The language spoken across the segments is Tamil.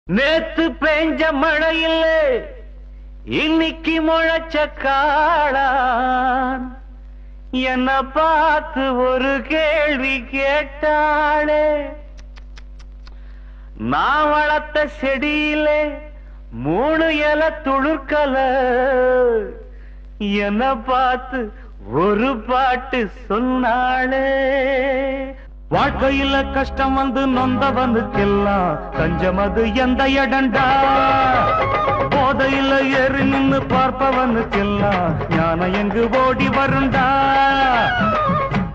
நேத்து பெஞ்ச மழையில் இன்னைக்கு முளைச்ச காளான் என்ன பார்த்து ஒரு கேள்வி கேட்டாளே. நான் வளர்த்த செடியிலே 3 இலை துளுர்க்கல என்ன பார்த்து ஒரு பாட்டு சொன்னாளே. வாழ்க்கையில கஷ்டம் வந்து நொந்தவனுக்கெல்லாம் தஞ்சம் அது எந்த இடண்டா. போதையில ஏறி நின்னு பார்ப்பவனுக்கெல்லாம் ஞானம் எங்கு ஓடி வருண்டா.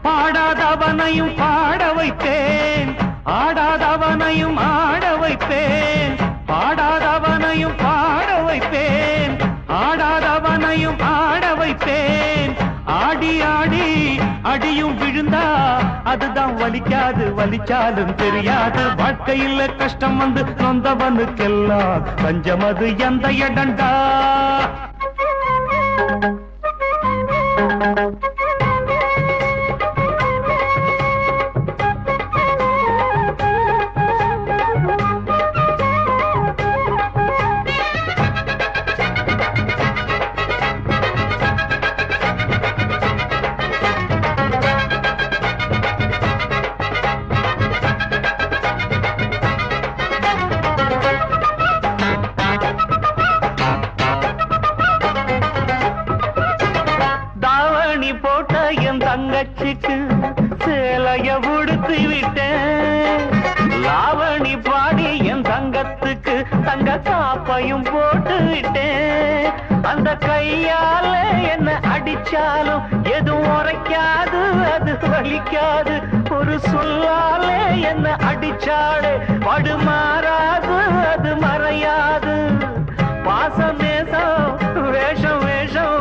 பாடாதவனையும் பாட வைப்பேன், ஆடாதவனையும் ஆட வைப்பேன். பாடாதவனையும் பாட வைப்பேன், ஆடாதவனையும் ஆட வைப்பேன். ஆடி ஆடி அடியும் விழுந்தா அதுதான் வலிக்காது, வலிச்சாலும் தெரியாது. வாழ்க்கையில் கஷ்டம் வந்து நொந்தவனுக்கெல்லாம் தஞ்சம் அது எந்த இடண்டா. போட்ட என் தங்கச்சிக்கு சேலைய உடுத்தி விட்டேன். லாவணி பாடி என் தங்கத்துக்கு தங்க காப்பையும் போட்டு விட்டேன். அந்த கையால என்ன அடிச்சாலும் எதுவும் உரைக்காது, அது வலிக்காது. ஒரு சொல்லாலே என்ன அடிச்சாலே படுமாறாது, அது மறையாது. பாசம் நேசம் வேஷம் வேஷம்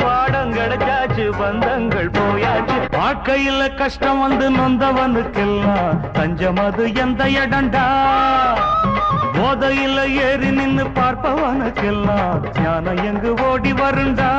பாடம் கிடைச்சாச்சு, பந்தங்கள் போயாச்சு. வாழ்க்கையில கஷ்டம் வந்து நொந்தவனுக்கெல்லாம் தஞ்சம் அது எந்த இடண்டா. போதையில ஏறி நின்னு பார்ப்பவனுக்கெல்லாம் ஞானம் எங்கு ஓடி வருண்டா.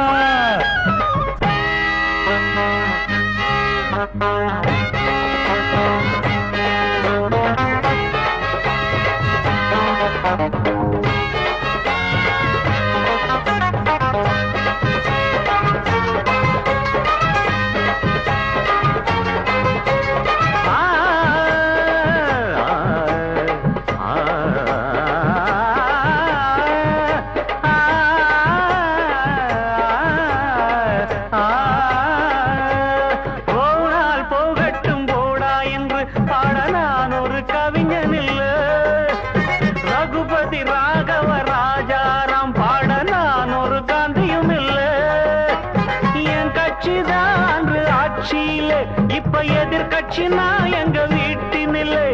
ரகுபதி ராகவ ராஜாராம் பாட நான் ஒரு காந்தியும் இல்ல. என் கட்சி தான் ஆட்சியிலே, இப்ப எதிர்கட்சி நான் எங்க வீட்டினில்லை.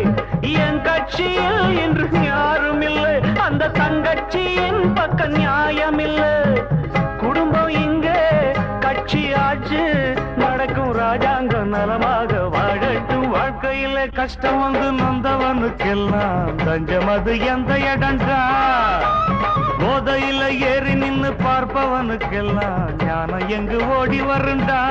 என் கட்சியில் இன்று யாரும் இல்லை, அந்த தங்கட்சியின் பக்க நியாயம் இல்லை. குடும்பம் இங்கே கட்சி ஆச்சு நடக்கும், ராஜாங்கம் நலமாக வாழட்டும். வாழ்க்கையில கஷ்டம் வந்து நொந்தவனுக்கெல்லாம் தஞ்சம் அது எந்த இடண்டா. போதையில ஏறி நின்னு பார்ப்பவனுக்கெல்லாம் ஞானம் எங்கு ஓடி வருண்டா.